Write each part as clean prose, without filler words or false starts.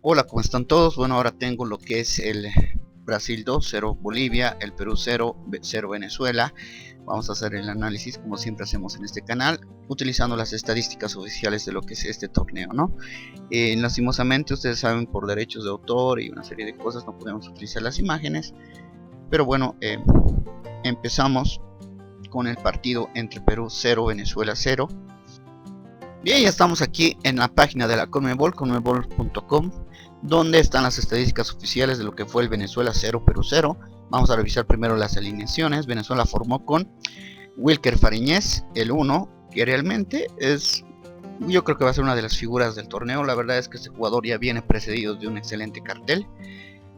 Hola, ¿cómo están todos? Bueno, ahora tengo lo que es el Brasil 2, 0 Bolivia, el Perú 0, 0 Venezuela. Vamos a hacer el análisis como siempre hacemos en este canal, utilizando las estadísticas oficiales de lo que es este torneo, ¿no? Lastimosamente, ustedes saben, por derechos de autor y una serie de cosas no podemos utilizar las imágenes. Pero bueno, empezamos con el partido entre Perú 0, Venezuela 0. Bien, ya estamos aquí en la página de la Conmebol, conmebol.com, donde están las estadísticas oficiales de lo que fue el Venezuela 0, Perú 0. Vamos a revisar primero las alineaciones. Venezuela formó con Wilker Fariñez, el 1, que realmente es, yo creo que va a ser una de las figuras del torneo. La verdad es que este jugador ya viene precedido de un excelente cartel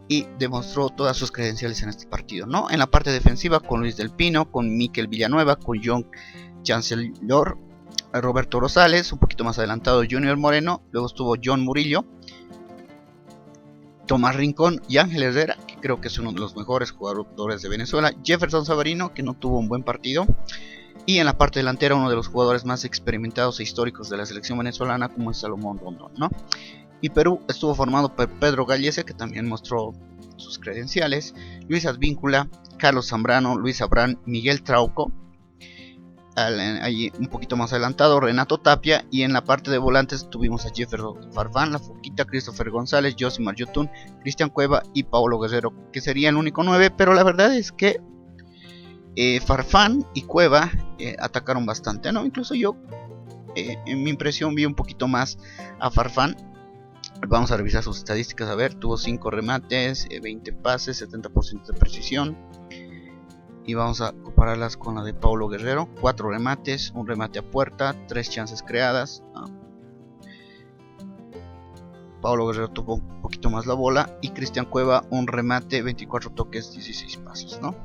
y demostró todas sus credenciales en este partido, ¿no? En la parte defensiva con Luis del Pino, con Mikel Villanueva, con John Chancellor, Roberto Rosales, un poquito más adelantado Junior Moreno, luego estuvo John Murillo, Tomás Rincón y Ángel Herrera, que creo que es uno de los mejores jugadores de Venezuela, Jefferson Savarino, que no tuvo un buen partido, y en la parte delantera uno de los jugadores más experimentados e históricos de la selección venezolana, como es Salomón Rondón, ¿no? Y Perú estuvo formado por Pedro Gallese, que también mostró sus credenciales, Luis Advíncula, Carlos Zambrano, Luis Abrán, Miguel Trauco, allí un poquito más adelantado Renato Tapia, y en la parte de volantes tuvimos a Jefferson Farfán, La Foquita, Christopher González, Josimar Yotun, Cristian Cueva y Paulo Guerrero, que sería el único 9, pero la verdad es que Farfán y Cueva atacaron bastante, ¿no? Incluso yo en mi impresión vi un poquito más a Farfán. Vamos a revisar sus estadísticas. A ver, tuvo 5 remates, 20 pases, 70% de precisión. Y vamos a compararlas con la de Paulo Guerrero: 4 remates, un remate a puerta, 3 chances creadas. Paulo Guerrero tuvo un poquito más la bola, y Cristian Cueva un remate, 24 toques, 16 pases, ¿no?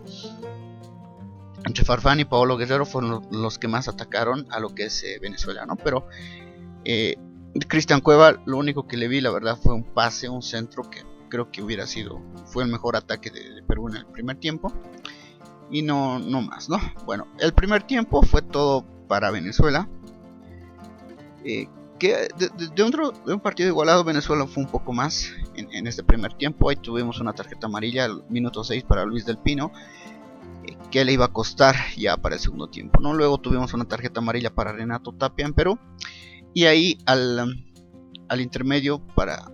Entre Farfán y Paulo Guerrero fueron los que más atacaron a lo que es Venezuela, ¿no? Pero Cristian Cueva, lo único que le vi, la verdad, fue un pase, un centro que creo que fue el mejor ataque de Perú en el primer tiempo. Y no más, ¿no? Bueno, el primer tiempo fue todo para Venezuela. Que de un partido igualado, Venezuela fue un poco más en este primer tiempo. Ahí tuvimos una tarjeta amarilla al minuto 6 para Luis del Pino, que le iba a costar ya para el segundo tiempo, ¿no? Luego tuvimos una tarjeta amarilla para Renato Tapia en Perú. Y ahí al intermedio, para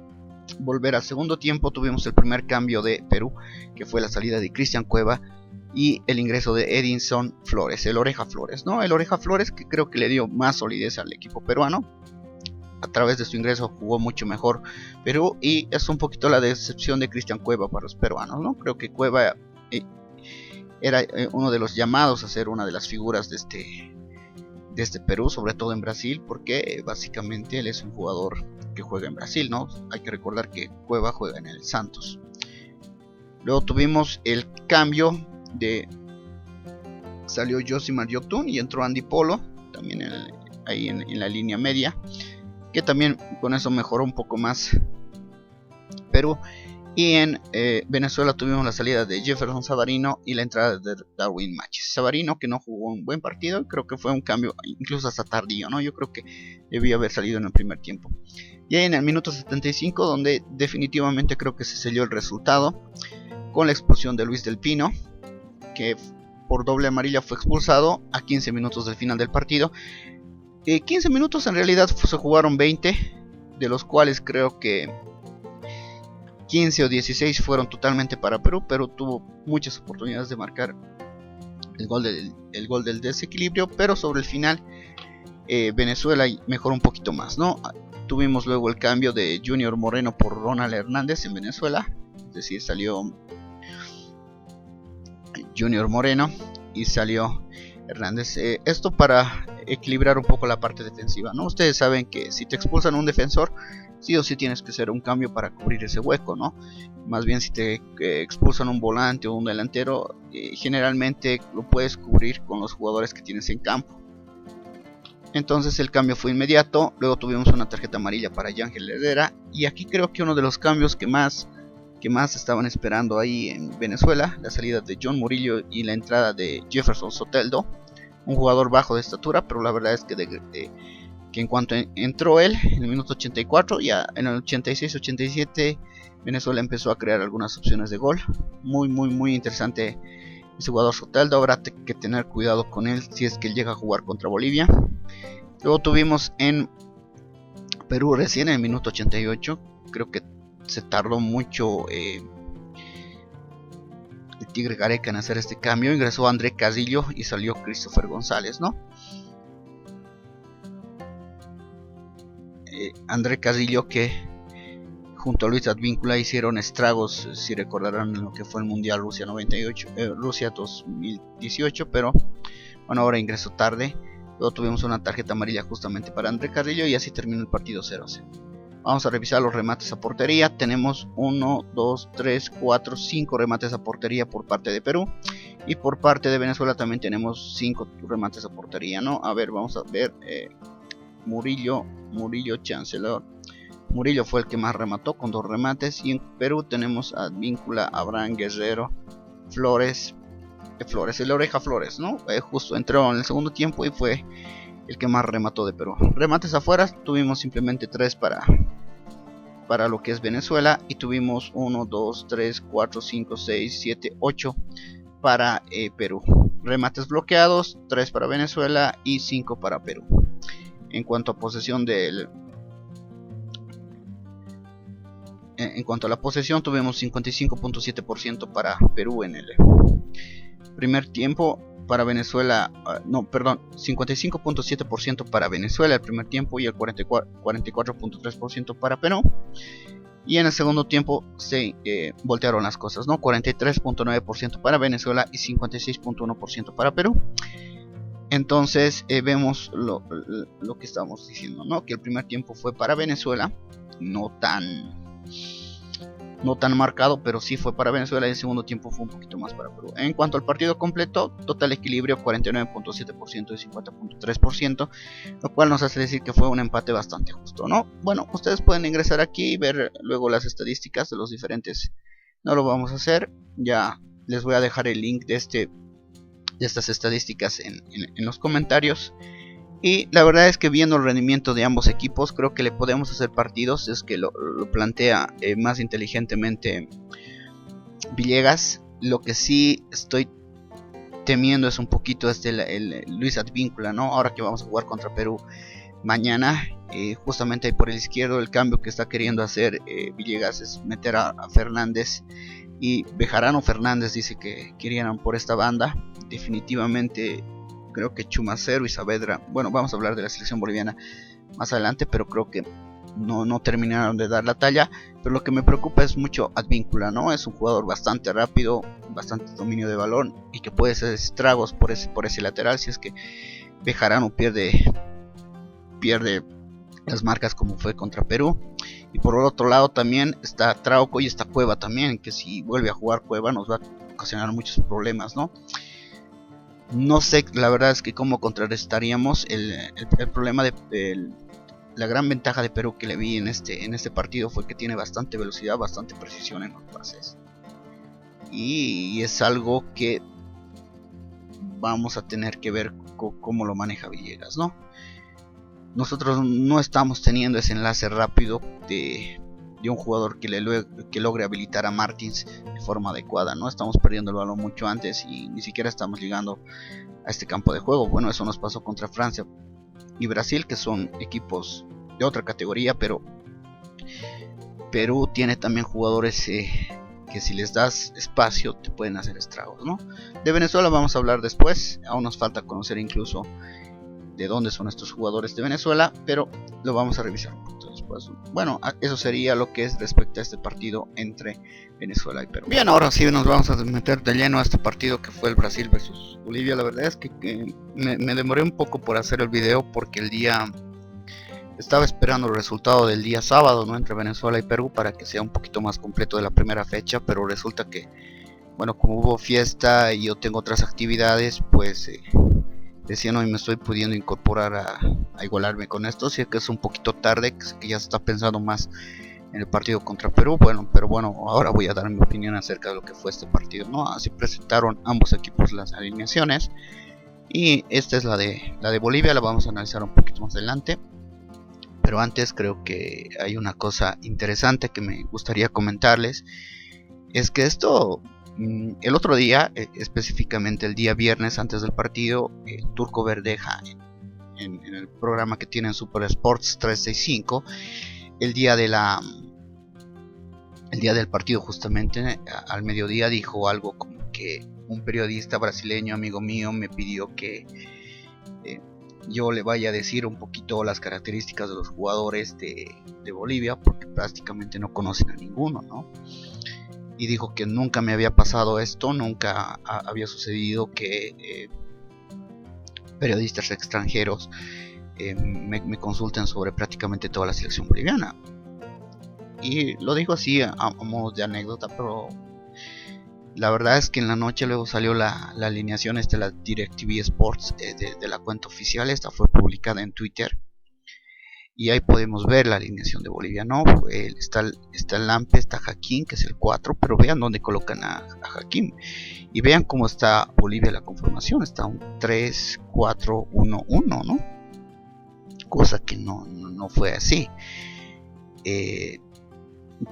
volver al segundo tiempo, tuvimos el primer cambio de Perú, que fue la salida de Cristian Cueva y el ingreso de Edinson Flores, el Oreja Flores, ¿no? El Oreja Flores, que creo que le dio más solidez al equipo peruano. A través de su ingreso jugó mucho mejor Perú, y es un poquito la decepción de Cristian Cueva para los peruanos, ¿no? Creo que Cueva era uno de los llamados a ser una de las figuras de este Perú, sobre todo en Brasil, porque básicamente él es un jugador que juega en Brasil, ¿no? Hay que recordar que Cueva juega en el Santos. Luego tuvimos el cambio salió Josimar Yotun y entró Andy Polo, también ahí en la línea media, que también con eso mejoró un poco más Perú. Y en Venezuela tuvimos la salida de Jefferson Savarino y la entrada de Darwin Machis. Savarino, que no jugó un buen partido, creo que fue un cambio incluso hasta tardío, ¿no? Yo creo que debía haber salido en el primer tiempo. Y ahí en el minuto 75, donde definitivamente creo que se selló el resultado, con la expulsión de Luis del Pino, que por doble amarilla fue expulsado a 15 minutos del final del partido. 15 minutos en realidad se jugaron 20, de los cuales creo que 15 o 16 fueron totalmente para Perú. Perú tuvo muchas oportunidades de marcar el gol del desequilibrio, pero sobre el final Venezuela mejoró un poquito más, ¿no? Tuvimos luego el cambio de Junior Moreno por Ronald Hernández en Venezuela, es decir, salió Junior Moreno y salió Hernández. Esto para equilibrar un poco la parte defensiva, ¿no? Ustedes saben que si te expulsan un defensor, sí o sí tienes que hacer un cambio para cubrir ese hueco, ¿no? Más bien si te expulsan un volante o un delantero, generalmente lo puedes cubrir con los jugadores que tienes en campo. Entonces el cambio fue inmediato. Luego tuvimos una tarjeta amarilla para Ángel Herrera, y aquí creo que uno de los cambios que más estaban esperando ahí en Venezuela, la salida de John Murillo y la entrada de Jefferson Soteldo, un jugador bajo de estatura, pero la verdad es que que en cuanto entró él en el minuto 84, ya en el 86-87 Venezuela empezó a crear algunas opciones de gol. Muy interesante ese jugador Soteldo. Habrá que tener cuidado con él si es que él llega a jugar contra Bolivia. Luego tuvimos en Perú recién en el minuto 88, creo que se tardó mucho el Tigre Gareca en hacer este cambio. Ingresó André Casillo y salió Christopher González, ¿no? André Casillo, que junto a Luis Advíncula hicieron estragos, si recordarán, en lo que fue el Mundial Rusia 98, Rusia 2018, pero bueno, ahora ingresó tarde. Luego tuvimos una tarjeta amarilla justamente para André Casillo y así terminó el partido 0-0. Vamos a revisar los remates a portería. Tenemos 1, 2, 3, 4, 5 remates a portería por parte de Perú. Y por parte de Venezuela también tenemos 5 remates a portería, ¿no? A ver, vamos a ver. Murillo Chancellor. Murillo fue el que más remató con 2 remates. Y en Perú tenemos a Advíncula, Abraham Guerrero, Flores, el Oreja Flores, ¿no? Justo entró en el segundo tiempo y fue el que más remató de Perú. Remates afuera tuvimos simplemente 3 para lo que es Venezuela. Y tuvimos 1, 2, 3, 4, 5, 6, 7, 8 para Perú. Remates bloqueados, 3 para Venezuela y 5 para Perú. En cuanto a posesión en cuanto a la posesión, tuvimos 55.7% para Perú en el primer tiempo. Para Venezuela, 55.7% para Venezuela el primer tiempo y el 44.3% para Perú. Y en el segundo tiempo se voltearon las cosas, ¿no? 43.9% para Venezuela y 56.1% para Perú. Entonces vemos lo que estamos diciendo, ¿no? Que el primer tiempo fue para Venezuela, no tan marcado, pero sí fue para Venezuela, y el segundo tiempo fue un poquito más para Perú. En cuanto al partido completo, total equilibrio 49.7% y 50.3%, lo cual nos hace decir que fue un empate bastante justo, ¿no? Bueno, ustedes pueden ingresar aquí y ver luego las estadísticas de los diferentes. No lo vamos a hacer, ya les voy a dejar el link de estas estadísticas en los comentarios. Y la verdad es que viendo el rendimiento de ambos equipos, creo que le podemos hacer partidos. Es que lo plantea más inteligentemente Villegas. Lo que sí estoy temiendo es un poquito el Luis Advíncula, ¿no? Ahora que vamos a jugar contra Perú mañana, justamente ahí por el izquierdo, el cambio que está queriendo hacer Villegas es meter a Fernández. Y Bejarano Fernández dice que querían por esta banda. Definitivamente creo que Chumacero y Saavedra, bueno, vamos a hablar de la selección boliviana más adelante, pero creo que no terminaron de dar la talla. Pero lo que me preocupa es mucho Advíncula, ¿no? Es un jugador bastante rápido, bastante dominio de balón y que puede hacer estragos por ese lateral si es que Bejarano pierde las marcas como fue contra Perú. Y por el otro lado también está Trauco y está Cueva también, que si vuelve a jugar Cueva nos va a ocasionar muchos problemas, ¿no? No sé, la verdad es que cómo contrarrestaríamos el problema de la gran ventaja de Perú que le vi en este partido fue que tiene bastante velocidad, bastante precisión en los pases. Y es algo que vamos a tener que ver cómo lo maneja Villegas, ¿no? Nosotros no estamos teniendo ese enlace rápido de un jugador que logre habilitar a Martins de forma adecuada, ¿no? Estamos perdiendo el balón mucho antes y ni siquiera estamos llegando a este campo de juego. Bueno, eso nos pasó contra Francia y Brasil, que son equipos de otra categoría, pero Perú tiene también jugadores que si les das espacio te pueden hacer estragos, ¿no? De Venezuela vamos a hablar después, aún nos falta conocer incluso de dónde son estos jugadores de Venezuela, pero lo vamos a revisar un poquito después. Bueno, eso sería lo que es respecto a este partido entre Venezuela y Perú. Bien, ahora sí nos vamos a meter de lleno a este partido que fue el Brasil versus Bolivia. La verdad es que me demoré un poco por hacer el video porque estaba esperando el resultado del día sábado, ¿no? Entre Venezuela y Perú para que sea un poquito más completo de la primera fecha, pero resulta que, bueno, como hubo fiesta y yo tengo otras actividades, pues decía, no, y me estoy pudiendo incorporar a igualarme con esto. Si es que es un poquito tarde, que ya se está pensando más en el partido contra Perú. Bueno, pero bueno, ahora voy a dar mi opinión acerca de lo que fue este partido, ¿no? Así presentaron ambos equipos las alineaciones y esta es la de Bolivia, la vamos a analizar un poquito más adelante. Pero antes creo que hay una cosa interesante que me gustaría comentarles. Es que esto, el otro día, específicamente el día viernes antes del partido, el Turco Verdeja en el programa que tiene en Super Sports 365, el día del partido, justamente al mediodía, dijo algo como que un periodista brasileño amigo mío me pidió que yo le vaya a decir un poquito las características de los jugadores de Bolivia, porque prácticamente no conocen a ninguno, ¿no? Y dijo que nunca me había pasado esto, nunca había sucedido que periodistas extranjeros me consulten sobre prácticamente toda la selección boliviana. Y lo dijo así a modo de anécdota, pero la verdad es que en la noche luego salió la alineación de la DirecTV Sports, de la cuenta oficial. Esta fue publicada en Twitter y ahí podemos ver la alineación de Bolivia, ¿no? Está el Lampe, está Hakim, que es el 4, pero vean dónde colocan a Hakim y vean cómo está Bolivia la conformación. Está un 3-4-1-1, ¿no? Cosa que no fue así.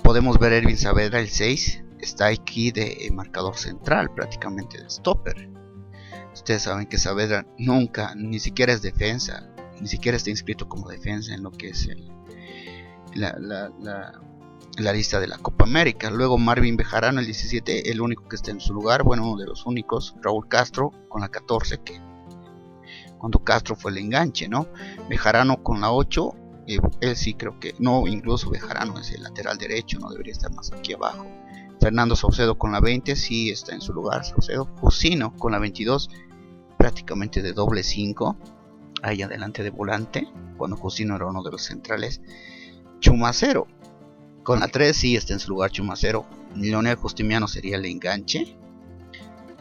Podemos ver a Ervin Saavedra, el 6, está aquí de marcador central, prácticamente de stopper. Ustedes saben que Saavedra nunca, ni siquiera es defensa, ni siquiera está inscrito como defensa en lo que es la lista de la Copa América. Luego Marvin Bejarano, el 17, el único que está en su lugar, bueno, uno de los únicos. Raúl Castro con la 14, que cuando Castro fue el enganche, ¿no? Bejarano con la 8, él sí creo que, no, incluso Bejarano es el lateral derecho, no debería estar más aquí abajo. Fernando Saucedo con la 20, sí está en su lugar, Saucedo. Jusino con la 22, prácticamente de doble 5, ahí adelante de volante, cuando Jusino era uno de los centrales. Chumacero con la 3, sí está en su lugar Chumacero. Leonel Justiniano sería el enganche.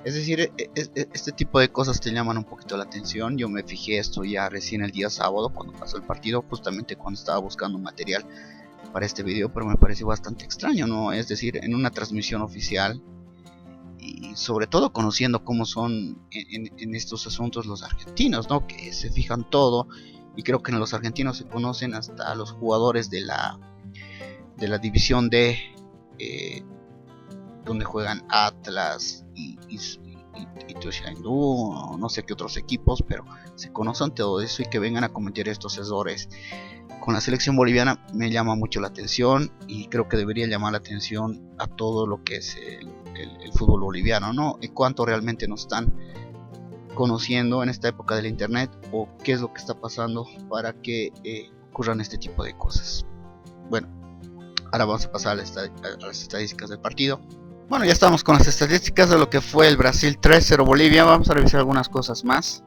Es decir, este tipo de cosas te llaman un poquito la atención. Yo me fijé esto ya recién el día sábado, cuando pasó el partido, justamente cuando estaba buscando material para este video, pero me pareció bastante extraño, ¿no? Es decir, en una transmisión oficial, y sobre todo conociendo cómo son en estos asuntos los argentinos, ¿no? Que se fijan todo, y creo que en los argentinos se conocen hasta los jugadores de la división D, donde juegan Atlas y Ituzaingó, no sé qué otros equipos, pero se conocen todo eso, y que vengan a cometer estos errores con la selección boliviana me llama mucho la atención, y creo que debería llamar la atención a todo lo que es el fútbol boliviano, ¿no? Y cuánto realmente nos están conociendo en esta época del internet, o qué es lo que está pasando para que ocurran este tipo de cosas. Bueno, ahora vamos a pasar a las estadísticas del partido. Bueno, ya estamos con las estadísticas de lo que fue el Brasil 3-0 Bolivia. Vamos a revisar algunas cosas más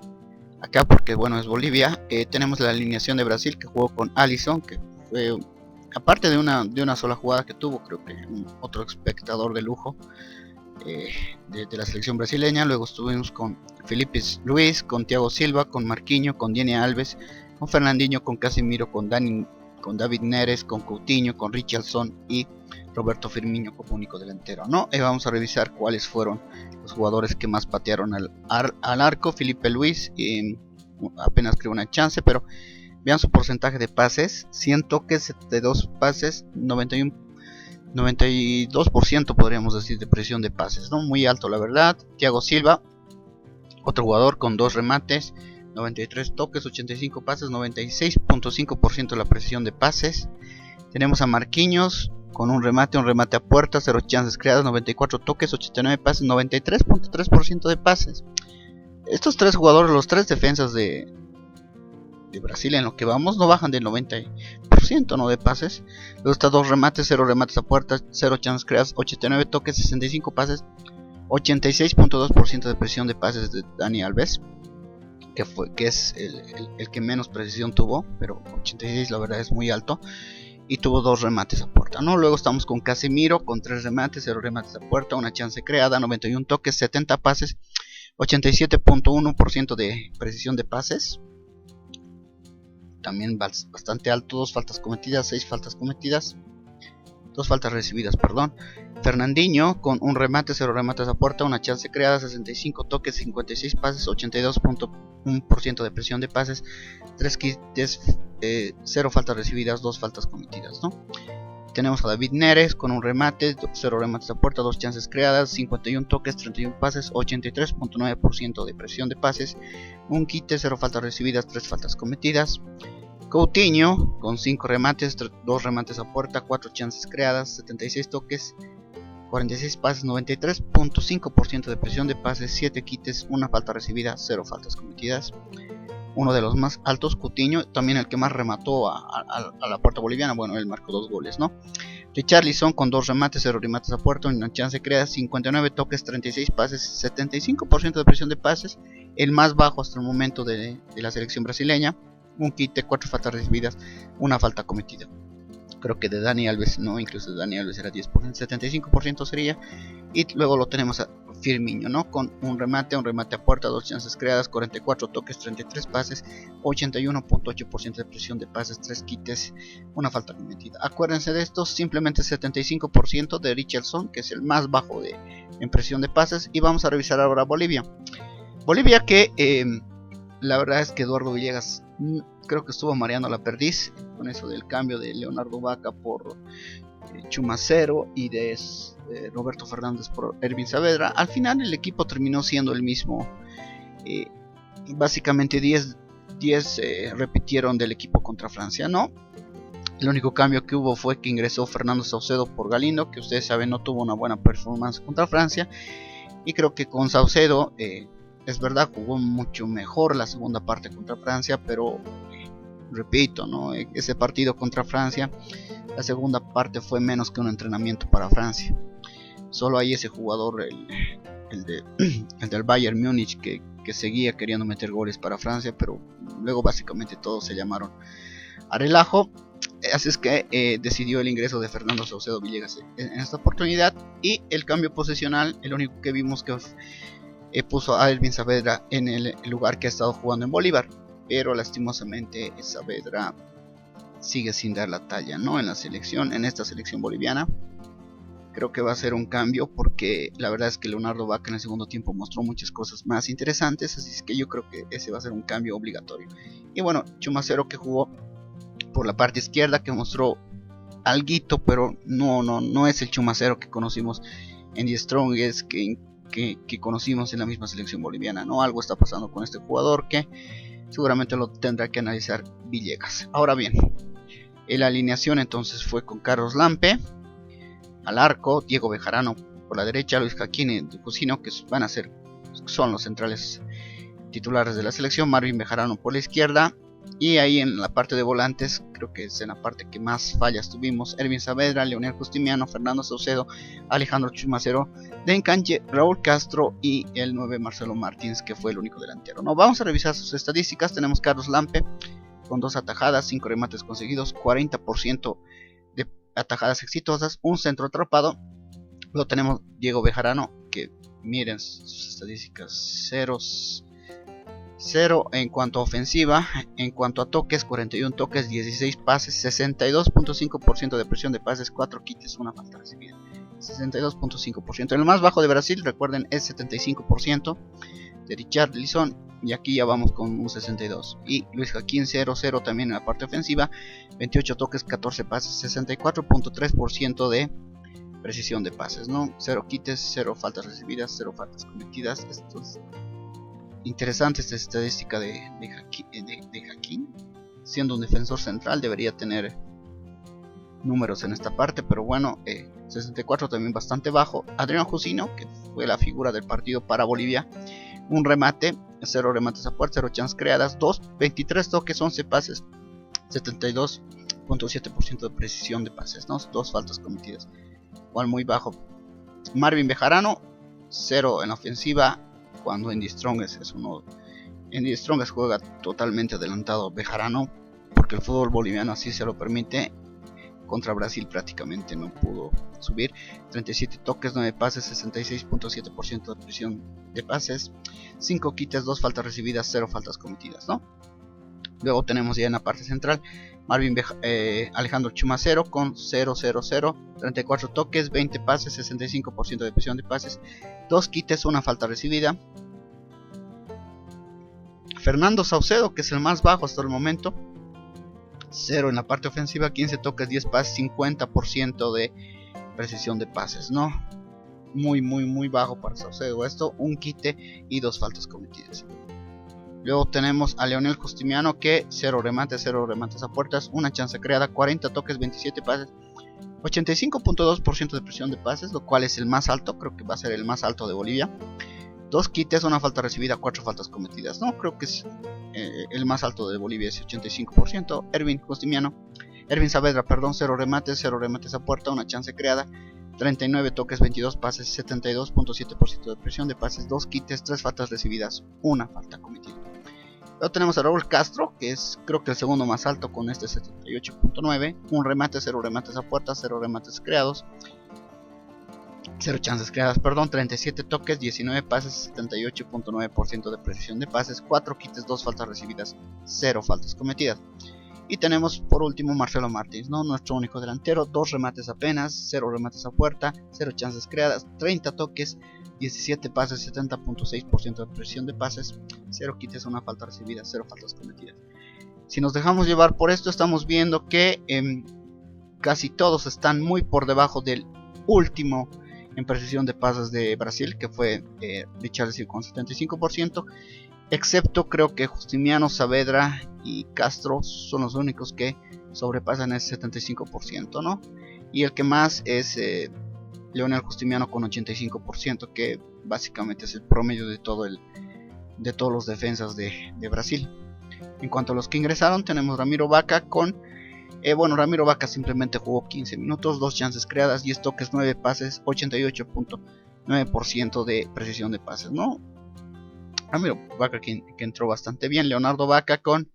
acá, porque bueno, es Bolivia. Tenemos la alineación de Brasil, que jugó con Alisson, que fue, aparte de una sola jugada que tuvo, creo que otro espectador de lujo de la selección brasileña. Luego estuvimos con Felipe Luis, con Thiago Silva, con Marquinhos, con Dani Alves, con Fernandinho, con Casemiro, con David Neres, con Coutinho, con Richarlison y Roberto Firmino como único delantero, ¿no? Vamos a revisar cuáles fueron los jugadores que más patearon al arco. Felipe Luis apenas creó una chance, pero vean su porcentaje de pases: 100 toques, 72 pases, 92% podríamos decir de precisión de pases, ¿no? Muy alto, la verdad. Thiago Silva, otro jugador con 2 remates, 93 toques, 85 pases, 96.5% de la precisión de pases. Tenemos a Marquinhos con un remate a puerta, 0 chances creadas, 94 toques, 89 pases, 93.3% de pases. Estos tres jugadores, los tres defensas de Brasil, en lo que vamos, no bajan del 90%, ¿no?, de pases. Luego está 2 remates, 0 remates a puerta, 0 chances creadas, 89 toques, 65 pases, 86.2% de precisión de pases de Dani Alves, que es el que menos precisión tuvo, pero 86 la verdad es muy alto. Y tuvo 2 remates a puerta, ¿no? Luego estamos con Casemiro con 3 remates, 0 remates a puerta, una chance creada, 91 toques, 70 pases, 87.1% de precisión de pases. También bastante alto. 2 faltas cometidas, 6 faltas cometidas. 2 faltas recibidas, perdón. Fernandinho con un remate, 0 remates a puerta, una chance creada, 65 toques, 56 pases, 82.1% de presión de pases, 3 quites, 0 faltas recibidas, 2 faltas cometidas, ¿no? Tenemos a David Neres con un remate, 0 remates a puerta, 2 chances creadas, 51 toques, 31 pases, 83.9% de presión de pases, un quite, 0 faltas recibidas, 3 faltas cometidas. Coutinho con 5 remates, 2 remates a puerta, 4 chances creadas, 76 toques, 46 pases, 93.5% de presión de pases, 7 quites, 1 falta recibida, 0 faltas cometidas. Uno de los más altos, Coutinho, también el que más remató a la puerta boliviana. Bueno, él marcó 2 goles, ¿no? Richarlison con 2 remates, 0 remates a puerta, una chance creada, 59 toques, 36 pases, 75% de presión de pases, el más bajo hasta el momento de la selección brasileña. Un quite, 4 faltas recibidas, una falta cometida. Creo que de Dani Alves no, incluso de Dani Alves era 10%, 75% sería. Y luego lo tenemos a Firmino, ¿no? Con un remate a puerta, 2 chances creadas, 44 toques, 33 pases, 81.8% de presión de pases, 3 quites, una falta cometida. Acuérdense de esto, simplemente 75% de Richarlison, que es el más bajo en presión de pases. Y vamos a revisar ahora Bolivia. Bolivia que la verdad es que Eduardo Villegas creo que estuvo mareando la perdiz con eso del cambio de Leonardo Vaca por Chumacero y de Roberto Fernández por Ervin Saavedra. Al final el equipo terminó siendo el mismo. Básicamente 10 repitieron del equipo contra Francia, ¿no? El único cambio que hubo fue que ingresó Fernando Saucedo por Galindo, que ustedes saben no tuvo una buena performance contra Francia. Y creo que con Saucedo es verdad, jugó mucho mejor la segunda parte contra Francia, pero repito, ¿no? Ese partido contra Francia, la segunda parte fue menos que un entrenamiento para Francia. Solo hay ese jugador, el del Bayern Múnich, que seguía queriendo meter goles para Francia, pero luego básicamente todos se llamaron a relajo. Así es que decidió el ingreso de Fernando Saucedo Villegas en esta oportunidad, y el cambio posicional, el único que vimos que puso a Ervin Saavedra en el lugar que ha estado jugando en Bolívar, pero lastimosamente Saavedra sigue sin dar la talla, ¿no? En esta selección boliviana. Creo que va a ser un cambio, porque la verdad es que Leonardo Vaca en el segundo tiempo mostró muchas cosas más interesantes, así es que yo creo que ese va a ser un cambio obligatorio. Y bueno, Chumacero, que jugó por la parte izquierda, que mostró alguito, pero no es el Chumacero que conocimos en The Strongest, que conocimos en la misma selección boliviana, ¿no? Algo está pasando con este jugador que seguramente lo tendrá que analizar Villegas. Ahora bien, la alineación entonces fue con Carlos Lampe al arco, Diego Bejarano por la derecha, Luis Jaquín y Ducusino, que son los centrales titulares de la selección, Marvin Bejarano por la izquierda. Y ahí en la parte de volantes, creo que es en la parte que más fallas tuvimos: Ervin Saavedra, Leonel Justiniano, Fernando Saucedo, Alejandro Chumacero, Dencanche, Raúl Castro y el 9 Marcelo Martins, que fue el único delantero. No, vamos a revisar sus estadísticas. Tenemos Carlos Lampe con 2 atajadas, 5 remates conseguidos, 40% de atajadas exitosas, un centro atrapado. Luego tenemos Diego Bejarano, que miren sus estadísticas: 0 en cuanto a ofensiva. En cuanto a toques, 41 toques, 16 pases, 62.5% de presión de pases, 4 quites, una falta recibida, 62.5%. El más bajo de Brasil, recuerden, es 75% de Richarlison, y aquí ya vamos con un 62%. Y Luis Jaquín 0-0 también en la parte ofensiva, 28 toques, 14 pases, 64.3% de precisión de pases, ¿no? 0 quites, 0 faltas recibidas, 0 faltas cometidas. Esto es interesante, esta estadística de Jaquín. Siendo un defensor central debería tener números en esta parte, pero bueno, 64 también bastante bajo. Adrián Jusino, que fue la figura del partido para Bolivia, un remate, 0 remates a puerta, 0 chances creadas, 23 toques, 11 pases, 72.7% de precisión de pases, ¿no? 2 faltas cometidas, igual muy bajo. Marvin Bejarano, 0 en la ofensiva, cuando en The Strongest en The Strongest juega totalmente adelantado Bejarano, porque el fútbol boliviano así se lo permite. Contra Brasil prácticamente no pudo subir. 37 toques, 9 pases, 66.7% de presión de pases, 5 quites, 2 faltas recibidas, 0 faltas cometidas, ¿no? Luego tenemos ya en la parte central Alejandro Chumacero con 0-0-0, 34 toques, 20 pases, 65% de presión de pases, 2 quites, una falta recibida. Fernando Saucedo, que es el más bajo hasta el momento, 0 en la parte ofensiva, 15 toques, 10 pases, 50% de precisión de pases, ¿no? Muy bajo para Saucedo esto, un quite y 2 faltas cometidas. Luego tenemos a Leonel Justiniano, que 0 remates a puertas, una chance creada, 40 toques, 27 pases, 85.2% de presión de pases, lo cual es el más alto, creo que va a ser el más alto de Bolivia. 2 quites, una falta recibida, 4 faltas cometidas, no, creo que es el más alto de Bolivia, es 85%. Ervin Saavedra, 0 remates a puerta, una chance creada, 39 toques, 22 pases, 72.7% de presión de pases, 2 quites, 3 faltas recibidas, una falta cometida. Luego tenemos a Raúl Castro, que es creo que el segundo más alto con este 78.9, un remate, 0 remates a puerta, 0 remates creados, 0 chances creadas, 37 toques, 19 pases, 78.9% de precisión de pases, 4 quites, 2 faltas recibidas, 0 faltas cometidas. Y tenemos por último Marcelo Martins, ¿no? Nuestro único delantero, 2 remates apenas, 0 remates a puerta, 0 chances creadas, 30 toques, 17 pases, 70.6% de precisión de pases, 0 quites, una falta recibida, 0 faltas cometidas. Si nos dejamos llevar por esto, estamos viendo que casi todos están muy por debajo del último en precisión de pases de Brasil, que fue Richarlison con 75%, excepto creo que Justiniano, Saavedra y Castro son los únicos que sobrepasan ese 75%, ¿no? Y el que más es Leonel Justiniano con 85%, que básicamente es el promedio de todos los defensas de Brasil. En cuanto a los que ingresaron, tenemos Ramiro Vaca con Ramiro Vaca simplemente jugó 15 minutos, 2 chances creadas, 10 toques, 9 pases, 88.9% de precisión de pases, ¿no? Ramiro Vaca que entró bastante bien. Leonardo Vaca con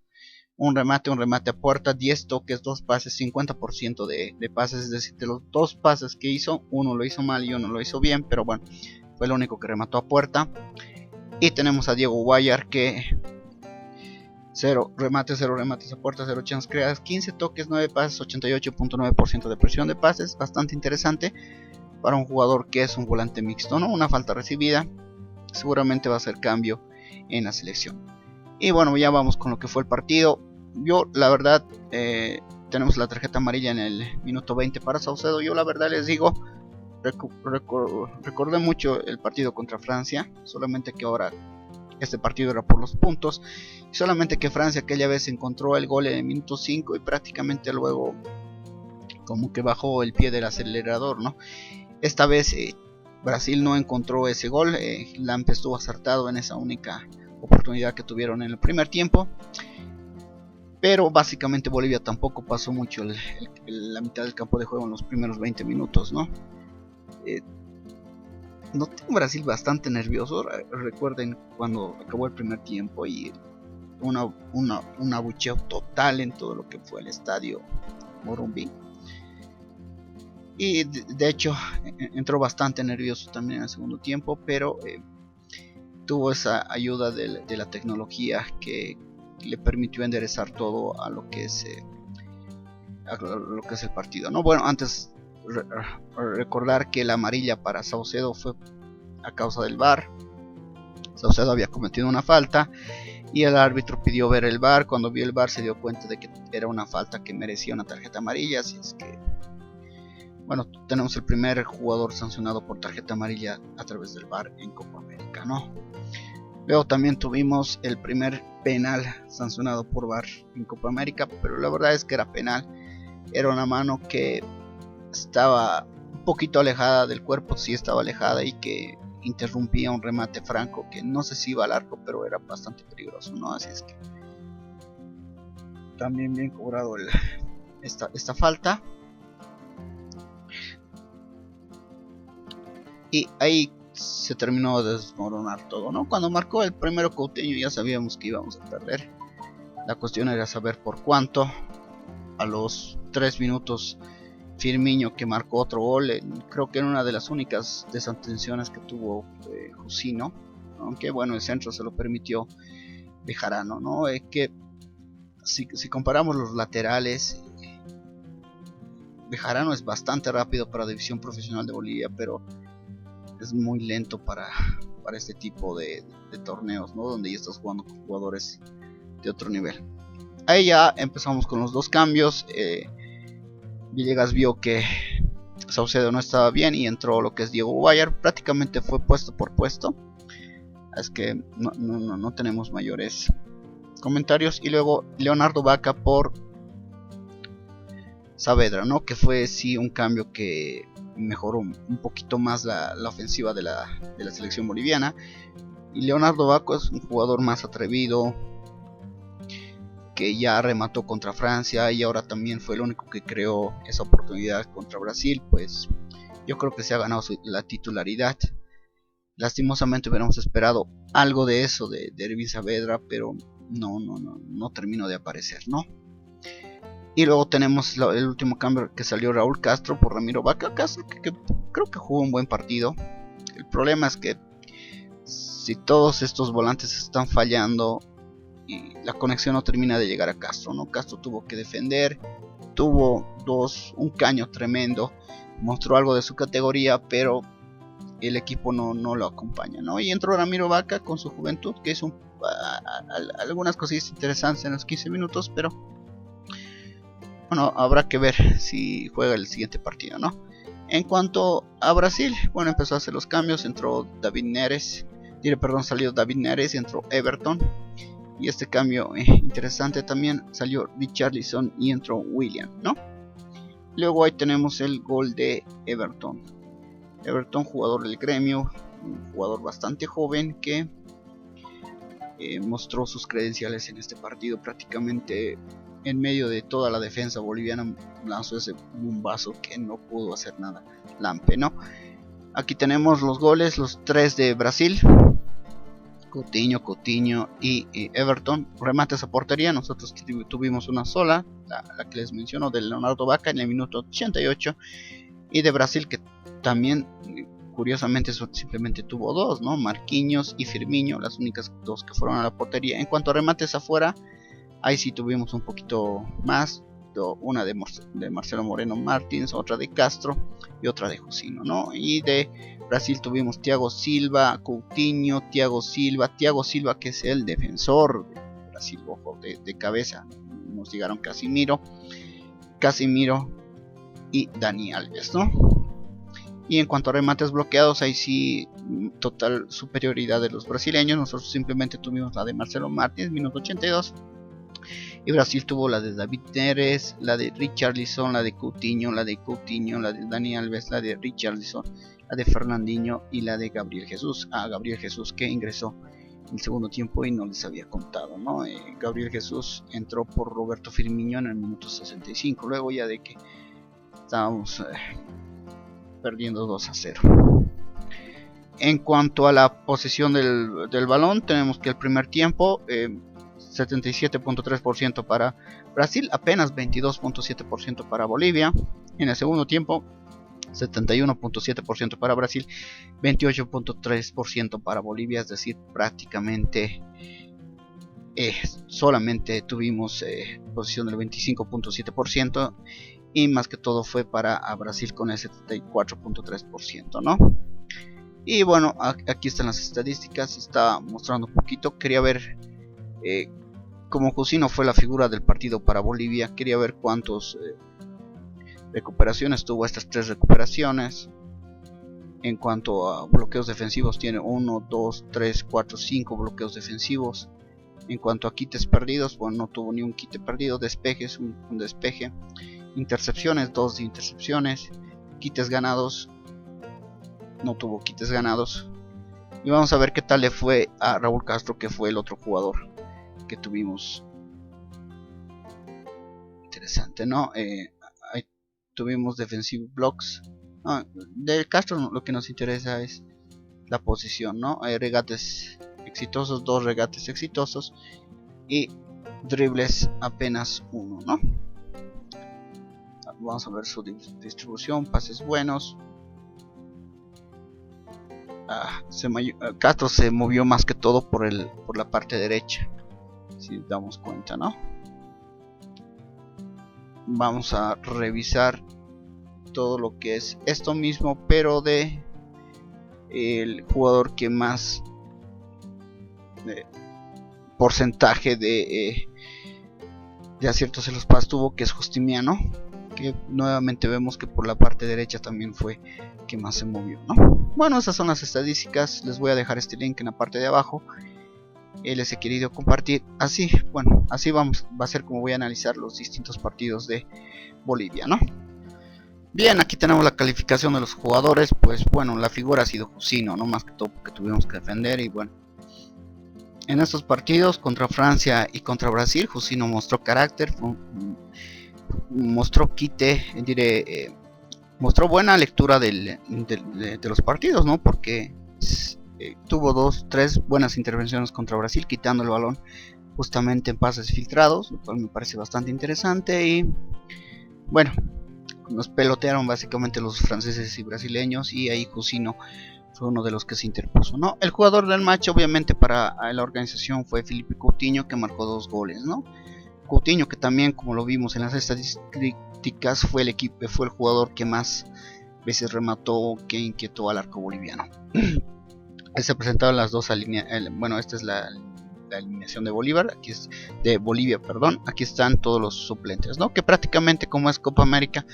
un remate a puerta, 10 toques, 2 pases, 50% de pases, es decir, de los 2 pases que hizo, uno lo hizo mal y uno lo hizo bien, pero bueno, fue el único que remató a puerta. Y tenemos a Diego Guayar, que 0 remates a puerta, 0 chances creadas, 15 toques, 9 pases, 88.9% de presión de pases, bastante interesante para un jugador que es un volante mixto, ¿no? Una falta recibida, seguramente va a ser cambio en la selección. Y bueno, ya vamos con lo que fue el partido. Yo la verdad, tenemos la tarjeta amarilla en el minuto 20 para Saucedo. Yo la verdad les digo, recordé mucho el partido contra Francia, solamente que ahora este partido era por los puntos, y solamente que Francia aquella vez encontró el gol en el minuto 5 y prácticamente luego como que bajó el pie del acelerador, ¿no? Esta vez Brasil no encontró ese gol, Lampe estuvo acertado en esa única oportunidad que tuvieron en el primer tiempo, pero básicamente Bolivia tampoco pasó mucho la mitad del campo de juego en los primeros 20 minutos, ¿no? Noté un Brasil bastante nervioso. Recuerden cuando acabó el primer tiempo y un abucheo total en todo lo que fue el estadio Morumbi. Y de hecho entró bastante nervioso también en el segundo tiempo, pero tuvo esa ayuda de la tecnología que le permitió enderezar todo a lo que es el partido, ¿no? Bueno, antes recordar que la amarilla para Saucedo fue a causa del VAR. Saucedo había cometido una falta y el árbitro pidió ver el VAR. Cuando vio el VAR se dio cuenta de que era una falta que merecía una tarjeta amarilla. Así es que, bueno, tenemos el primer jugador sancionado por tarjeta amarilla a través del VAR en Copa América, ¿no? Luego también tuvimos el primer penal sancionado por VAR en Copa América, pero la verdad es que era penal. Era una mano que estaba un poquito alejada del cuerpo, sí estaba alejada, y que interrumpía un remate franco que no sé si iba al arco, pero era bastante peligroso, ¿no? Así es que también bien cobrado esta falta. Y ahí se terminó de desmoronar todo, ¿no? Cuando marcó el primero Coutinho ya sabíamos que íbamos a perder. La cuestión era saber por cuánto. A los 3 minutos Firmino, que marcó otro gol, creo que era una de las únicas desatenciones que tuvo Jusino, aunque bueno, el centro se lo permitió Bejarano, ¿no? Que si comparamos los laterales, Bejarano es bastante rápido para División Profesional de Bolivia, pero es muy lento para este tipo de torneos, ¿no? Donde ya estás jugando con jugadores de otro nivel. Ahí ya empezamos con los dos cambios. Villegas vio que Saucedo no estaba bien y entró lo que es Diego Guayar. Prácticamente fue puesto por puesto. Es que no tenemos mayores comentarios. Y luego Leonardo Vaca por Saavedra, ¿no? Que fue sí un cambio que mejoró un poquito más la ofensiva de la selección boliviana. Y Leonardo Vaca es un jugador más atrevido, que ya remató contra Francia y ahora también fue el único que creó esa oportunidad contra Brasil. Pues yo creo que se ha ganado la titularidad. Lastimosamente hubiéramos esperado algo de eso de Ervin Saavedra, pero no terminó de aparecer, ¿no? Y luego tenemos el último cambio, que salió Raúl Castro por Ramiro Vaca. Castro que creo que jugó un buen partido. El problema es que si todos estos volantes están fallando y la conexión no termina de llegar a Castro, ¿no? Castro tuvo que defender, tuvo un caño tremendo, mostró algo de su categoría, pero el equipo no lo acompaña, ¿no? Y entró Ramiro Vaca con su juventud, que hizo algunas cosillas interesantes en los 15 minutos, pero bueno, habrá que ver si juega el siguiente partido, ¿no? En cuanto a Brasil, bueno, empezó a hacer los cambios, entró David Neres, salió David Neres y entró Everton. Y este cambio interesante también, salió Richarlison y entró William, ¿no? Luego ahí tenemos el gol de Everton. Everton, jugador del Gremio, un jugador bastante joven que mostró sus credenciales en este partido. Prácticamente en medio de toda la defensa boliviana lanzó ese bombazo que no pudo hacer nada Lampe, ¿no? Aquí tenemos los goles, los tres de Brasil: Coutinho y Everton. Remates a portería, nosotros tuvimos una sola, la que les menciono, de Leonardo Vaca en el minuto 88, y de Brasil, que también curiosamente simplemente tuvo dos, ¿no? Marquinhos y Firmino, las únicas dos que fueron a la portería. En cuanto a remates afuera, ahí sí tuvimos un poquito más, una de Marcelo Moreno Martins, otra de Castro y otra de Jusino, ¿no? Y de Brasil tuvimos Thiago Silva, Coutinho, Thiago Silva, que es el defensor de Brasil, ojo, de cabeza. Nos llegaron Casimiro y Dani Alves, ¿no? Y en cuanto a remates bloqueados, ahí sí total superioridad de los brasileños. Nosotros simplemente tuvimos la de Marcelo Martins, minuto 82. Y Brasil tuvo la de David Neres, la de Richarlison, la de Coutinho, la de Dani Alves, la de Richarlison, la de Fernandinho y la de Gabriel Jesús. Gabriel Jesús, que ingresó en el segundo tiempo y no les había contado, ¿no? Gabriel Jesús entró por Roberto Firmino en el minuto 65, luego ya de que estábamos perdiendo 2-0. En cuanto a la posesión del balón, tenemos que el primer tiempo 77.3% para Brasil, apenas 22.7% para Bolivia. En el segundo tiempo 71.7% para Brasil, 28.3% para Bolivia, es decir, prácticamente solamente tuvimos posición del 25.7%, y más que todo fue para Brasil con el 74.3%, ¿no? Y bueno, aquí están las estadísticas, está mostrando un poquito. Quería ver, como Jusino fue la figura del partido para Bolivia, quería ver cuántos recuperaciones tuvo estas tres recuperaciones. En cuanto a bloqueos defensivos, tiene 1, 2, 3, 4, 5 bloqueos defensivos. En cuanto a quites perdidos, bueno, no tuvo ni un quite perdido. Despejes, un despeje. Intercepciones, 2 intercepciones. Quites ganados, no tuvo quites ganados. Y vamos a ver qué tal le fue a Raúl Castro, que fue el otro jugador que tuvimos. Interesante, ¿no? Ahí tuvimos defensive blocks. De Castro lo que nos interesa es la posición, ¿no? Hay regates exitosos, 2 regates exitosos, y dribles apenas 1, ¿no? Vamos a ver su distribución, pases buenos. Castro se movió más que todo por la parte derecha, si damos cuenta, ¿no? vamos a revisar todo lo que es esto mismo, pero de el jugador que más porcentaje de aciertos en los pases tuvo, que es Justiniano, que nuevamente vemos que por la parte derecha también fue que más se movió, ¿no? Bueno, esas son las estadísticas. Les voy a dejar este link en la parte de abajo. Les he querido compartir así. Bueno, así va a ser como voy a analizar los distintos partidos de Bolivia, ¿no? Bien, aquí tenemos la calificación de los jugadores. Pues bueno, la figura ha sido Jusino, no más que todo porque tuvimos que defender. Y bueno, en estos partidos contra Francia y contra Brasil, Jusino mostró carácter, mostró quite, diré, mostró buena lectura de los partidos, ¿no? Porque tuvo 2-3 buenas intervenciones contra Brasil, quitando el balón justamente en pases filtrados, lo cual me parece bastante interesante. Y bueno, nos pelotearon básicamente los franceses y brasileños, y ahí Jusino fue uno de los que se interpuso, ¿no? El jugador del match obviamente para la organización fue Philippe Coutinho, que marcó 2 goles, ¿no? Coutinho, que también, como lo vimos en las estadísticas, fue el jugador que más veces remató, que inquietó al arco boliviano. Se presentaron las dos alineaciones. Bueno, esta es la alineación de Bolívar, aquí es de Bolivia, perdón. Aquí están todos los suplentes, ¿no? Que prácticamente, como es Copa América,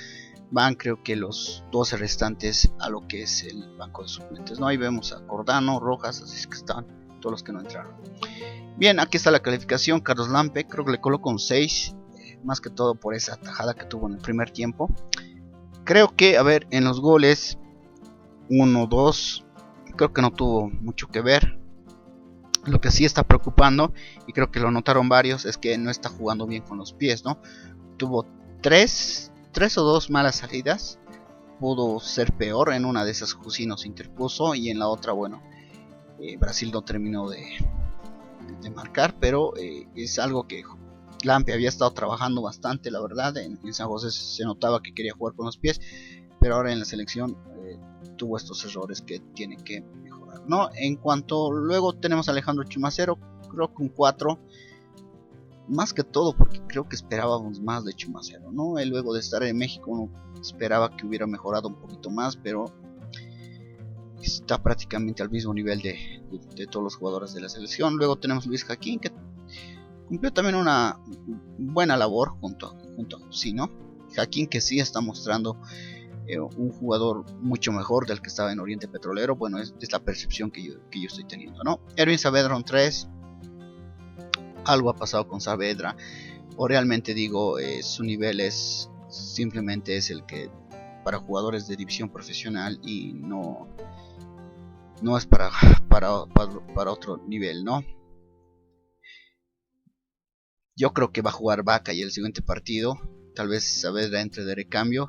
van creo que los 12 restantes a lo que es el banco de suplentes, ¿no? Ahí vemos a Cordano, Rojas, así es que están todos los que no entraron. Bien, aquí está la calificación. Carlos Lampe, creo que le coloco un 6, más que todo por esa tajada que tuvo en el primer tiempo. Creo que, a ver, en los goles 1-2, creo que no tuvo mucho que ver. Lo que sí está preocupando, y creo que lo notaron varios, es que no está jugando bien con los pies, ¿no? Tuvo 3 o 2 malas salidas. Pudo ser peor. En una de esas Jusino se interpuso, y en la otra, bueno, Brasil no terminó de marcar, pero es algo que Lampe había estado trabajando bastante, la verdad. En San José se notaba que quería jugar con los pies, pero ahora en la selección tuvo estos errores que tiene que mejorar, ¿no? En cuanto luego tenemos a Alejandro Chumacero, creo que un 4, más que todo porque creo que esperábamos más de Chumacero, ¿no? Él, luego de estar en México, uno esperaba que hubiera mejorado un poquito más, pero está prácticamente al mismo nivel de todos los jugadores de la selección. Luego tenemos Luis Jaquín, que cumplió también una buena labor junto a Jusino. Jaquín, que sí está mostrando un jugador mucho mejor del que estaba en Oriente Petrolero. Bueno, es la percepción que yo estoy teniendo, ¿no? Erwin Saavedra un 3. Algo ha pasado con Saavedra, o realmente digo, su nivel es simplemente es el que para jugadores de división profesional, y no es para otro nivel, ¿no? Yo creo que va a jugar Vaca y el siguiente partido. Tal vez Saavedra entre de recambio,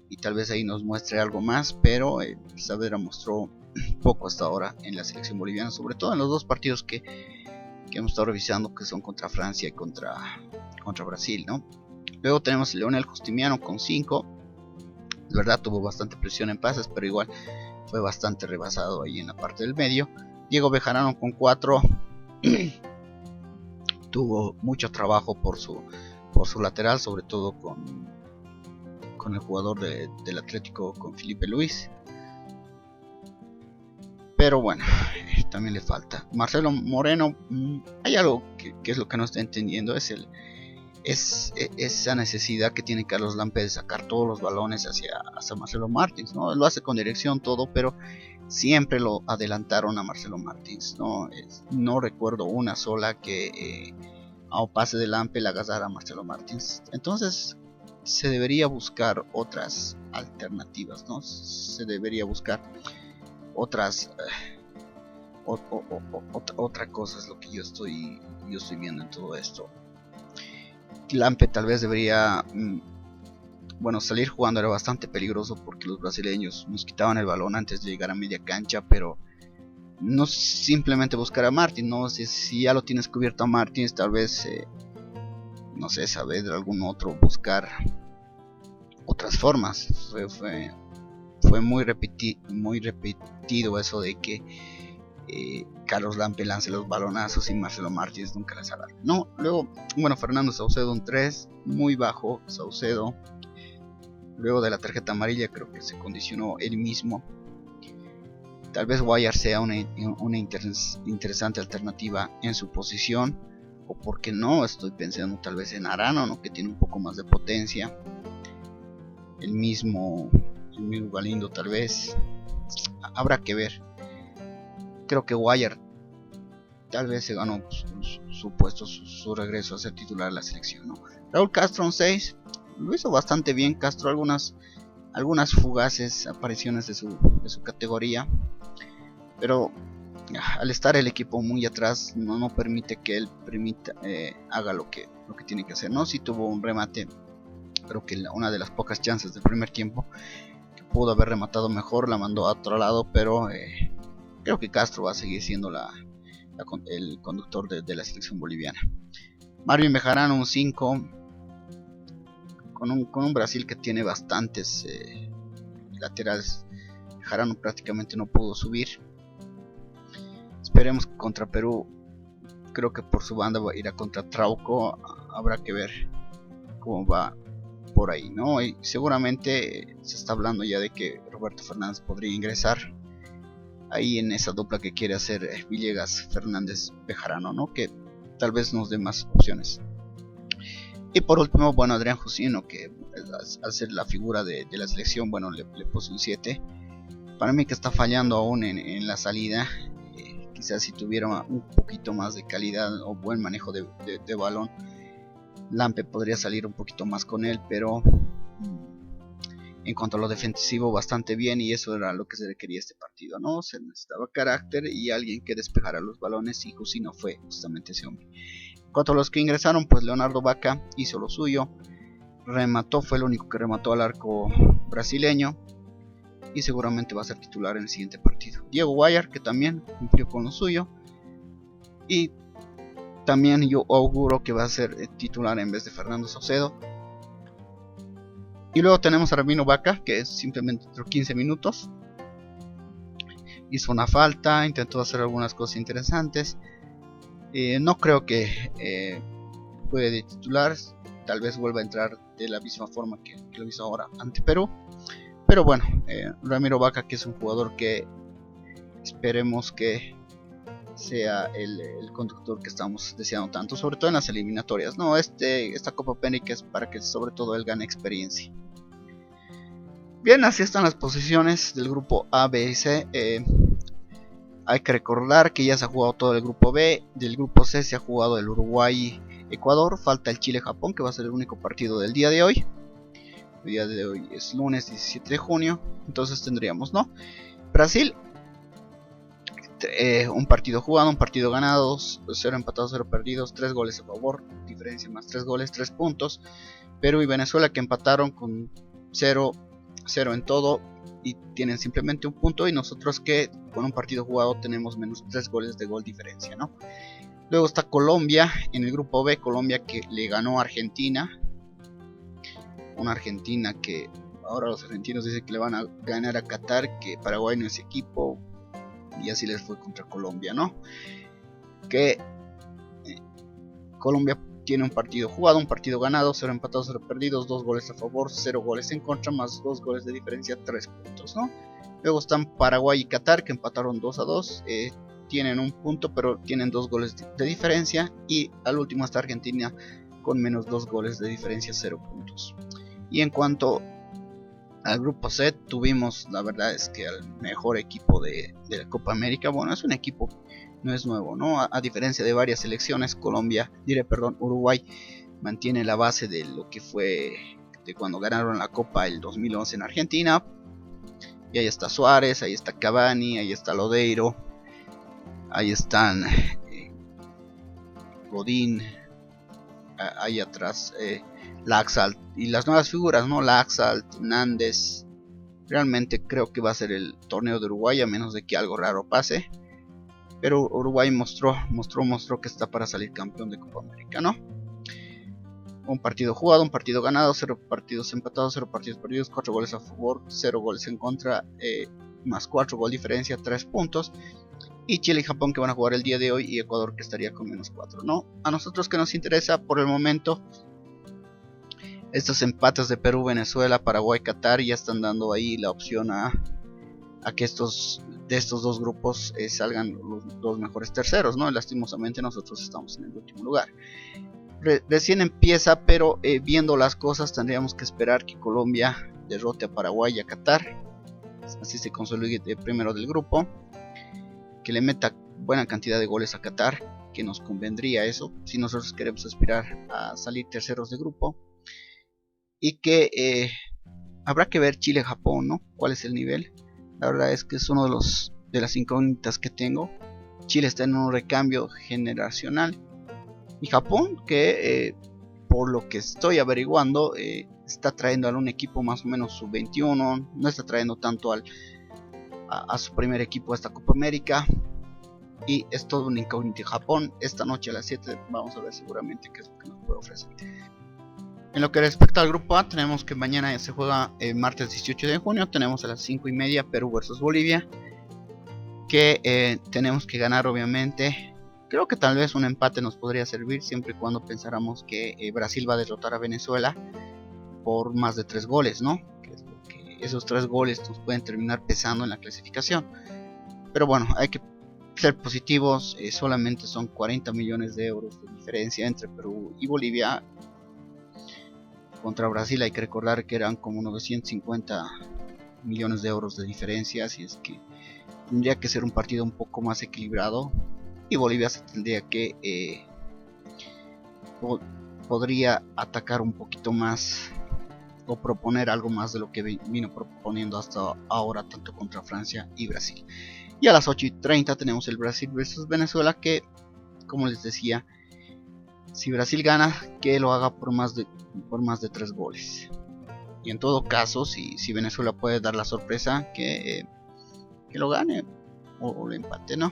y tal vez ahí nos muestre algo más, pero Saavedra mostró poco hasta ahora en la selección boliviana, sobre todo en los dos partidos que hemos estado revisando, que son contra Francia y contra Brasil, ¿no? Luego tenemos a Leonel Justiniano con 5. De verdad tuvo bastante presión en pases, pero igual fue bastante rebasado ahí en la parte del medio. Diego Bejarano con 4. Tuvo mucho trabajo por su lateral, sobre todo con el jugador del Atlético, con Felipe Luis. Pero bueno, también le falta. Marcelo Moreno, hay algo que es lo que no está entendiendo, es esa necesidad que tiene Carlos Lampe de sacar todos los balones hacia Marcelo Martins, ¿no? Lo hace con dirección todo, pero siempre lo adelantaron a Marcelo Martins, ¿no? No recuerdo una sola que a un pase de Lampe le agarrara a Marcelo Martins. Entonces se debería buscar otras alternativas, ¿no? Se debería buscar otras otra cosa, es lo que yo estoy viendo en todo esto. Lampe tal vez debería salir jugando. Era bastante peligroso porque los brasileños nos quitaban el balón antes de llegar a media cancha, pero no simplemente buscar a Martins, ¿no? Si ya lo tienes cubierto a Martins, tal vez no sé, saber de algún otro, buscar otras formas. Fue muy repetido eso de que Carlos Lampe lance los balonazos y Marcelo Martínez nunca las agarra, ¿no? Luego, bueno, Fernando Saucedo un 3, muy bajo Saucedo. Luego de la tarjeta amarilla creo que se condicionó él mismo. Tal vez Guayar sea una interesante alternativa en su posición. O porque no, estoy pensando tal vez en Arano, ¿no? Que tiene un poco más de potencia. El mismo Galindo tal vez. Habrá que ver. Creo que Guayar tal vez se ganó su puesto, su regreso a ser titular de la selección, ¿no? Raúl Castro un 6. Lo hizo bastante bien Castro, algunas fugaces apariciones de su categoría, pero al estar el equipo muy atrás no permite que él haga lo que tiene que hacer, ¿no? Si tuvo un remate, creo que una de las pocas chances del primer tiempo que pudo haber rematado mejor, la mandó a otro lado, pero creo que Castro va a seguir siendo el conductor de la selección boliviana. Marvin Bejarano un 5, con un Brasil que tiene bastantes laterales. Bejarano prácticamente no pudo subir. Esperemos que contra Perú, creo que por su banda va a ir a contra Trauco. Habrá que ver cómo va por ahí, ¿no? Y seguramente se está hablando ya de que Roberto Fernández podría ingresar ahí en esa dupla que quiere hacer Villegas Fernández Bejarano, ¿no? Que tal vez nos dé más opciones. Y por último, bueno, Adrián Jusino, que al ser la figura de la selección, bueno, le puso un 7. Para mí que está fallando aún en la salida. Quizás si tuviera un poquito más de calidad o buen manejo de balón, Lampe podría salir un poquito más con él, pero en cuanto a lo defensivo bastante bien, y eso era lo que se requería este partido, ¿no? Se necesitaba carácter y alguien que despejara los balones, y Jusino fue justamente ese hombre. En cuanto a los que ingresaron, pues Leonardo Vaca hizo lo suyo, remató, fue el único que remató al arco brasileño y seguramente va a ser titular en el siguiente partido. Diego Guayar, que también cumplió con lo suyo, y también yo auguro que va a ser titular en vez de Fernando Saucedo. Y luego tenemos a Rabino Vaca, que simplemente entró 15 minutos, hizo una falta, intentó hacer algunas cosas interesantes. No creo que juegue de titular, tal vez vuelva a entrar de la misma forma que lo hizo ahora ante Perú. Pero bueno, Ramiro Vaca, que es un jugador que esperemos que sea el conductor que estamos deseando tanto, sobre todo en las eliminatorias, ¿no? Esta Copa América es para que sobre todo él gane experiencia. Bien, así están las posiciones del grupo A, B y C. Hay que recordar que ya se ha jugado todo el grupo B. Del grupo C se ha jugado el Uruguay-Ecuador. Falta el Chile-Japón, que va a ser el único partido del día de hoy. El día de hoy es lunes 17 de junio. Entonces tendríamos, ¿no? Brasil, un partido jugado, un partido ganado, 0 empatados, 0 perdidos, 3 goles a favor, diferencia más 3 goles, 3 puntos. Perú y Venezuela, que empataron con 0 en todo y tienen simplemente un punto, y nosotros que con un partido jugado tenemos menos 3 goles de gol diferencia, ¿no? Luego está Colombia en el grupo B, Colombia que le ganó a Argentina, una Argentina que ahora los argentinos dicen que le van a ganar a Qatar, que Paraguay no es equipo, y así les fue contra Colombia, ¿no? Que Colombia tiene un partido jugado, un partido ganado, 0 empatados, 0 perdidos, 2 goles a favor, 0 goles en contra, más 2 goles de diferencia, 3 puntos, ¿no? Luego están Paraguay y Qatar, que empataron 2-2, tienen un punto, pero tienen 2 goles de diferencia, y al último está Argentina con menos 2 goles de diferencia, 0 puntos. Y en cuanto al grupo C, tuvimos, la verdad es que al mejor equipo de la Copa América. Bueno, es un equipo, no es nuevo, ¿no? A diferencia de varias selecciones, Uruguay mantiene la base de lo que fue de cuando ganaron la Copa el 2011 en Argentina. Y ahí está Suárez, ahí está Cavani, ahí está Lodeiro, ahí están Godín, ahí atrás Laxalt y las nuevas figuras, ¿no? Laxalt, Nández. Realmente creo que va a ser el torneo de Uruguay, a menos de que algo raro pase. Pero Uruguay mostró que está para salir campeón de Copa América, ¿no? Un partido jugado, un partido ganado, 0 partidos empatados, 0 partidos perdidos, 4 goles a favor, 0 goles en contra, más 4 gol diferencia, 3 puntos. y Chile y Japón que van a jugar el día de hoy, y Ecuador que estaría con -4, ¿no? A nosotros que nos interesa por el momento estos empates de Perú, Venezuela, Paraguay, Qatar ya están dando ahí la opción a que de estos dos grupos salgan los dos mejores terceros, ¿no? Lastimosamente nosotros estamos en el último lugar. Recién empieza, pero viendo las cosas tendríamos que esperar que Colombia derrote a Paraguay y a Qatar, así se consolide primero del grupo, que le meta buena cantidad de goles a Qatar, que nos convendría eso si nosotros queremos aspirar a salir terceros de grupo, y que habrá que ver Chile-Japón, ¿no? ¿Cuál es el nivel? La verdad es que es uno de las incógnitas que tengo. Chile está en un recambio generacional, y Japón que por lo que estoy averiguando está trayendo a un equipo más o menos sub-21, no está trayendo tanto a su primer equipo a esta Copa América, y es todo una incógnita. Japón esta noche a las 7 vamos a ver seguramente qué es lo que nos puede ofrecer. En lo que respecta al grupo A, tenemos que mañana se juega el martes 18 de junio, tenemos a las 5:30 Perú versus Bolivia, que tenemos que ganar obviamente. Creo que tal vez un empate nos podría servir siempre y cuando pensáramos que Brasil va a derrotar a Venezuela por más de 3 goles, ¿no? Que esos 3 goles nos pueden terminar pesando en la clasificación. Pero bueno, hay que ser positivos, solamente son 40 millones de euros de diferencia entre Perú y Bolivia. Contra Brasil hay que recordar que eran como 950 millones de euros de diferencia, así es que tendría que ser un partido un poco más equilibrado, y Bolivia se tendría que podría atacar un poquito más o proponer algo más de lo que vino proponiendo hasta ahora, tanto contra Francia y Brasil. Y a las 8:30 tenemos el Brasil versus Venezuela, que como les decía, si Brasil gana, que lo haga por más de 3 goles. Y en todo caso, si Venezuela puede dar la sorpresa, que lo gane o lo empate, ¿no?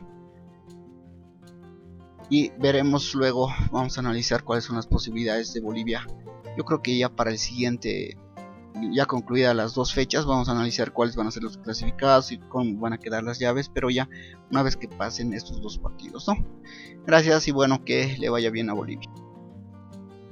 Y veremos luego, vamos a analizar cuáles son las posibilidades de Bolivia. Yo creo que ya para el siguiente, ya concluidas las 2 fechas, vamos a analizar cuáles van a ser los clasificados y cómo van a quedar las llaves, pero ya una vez que pasen estos 2 partidos, ¿no? Gracias y bueno, que le vaya bien a Bolivia.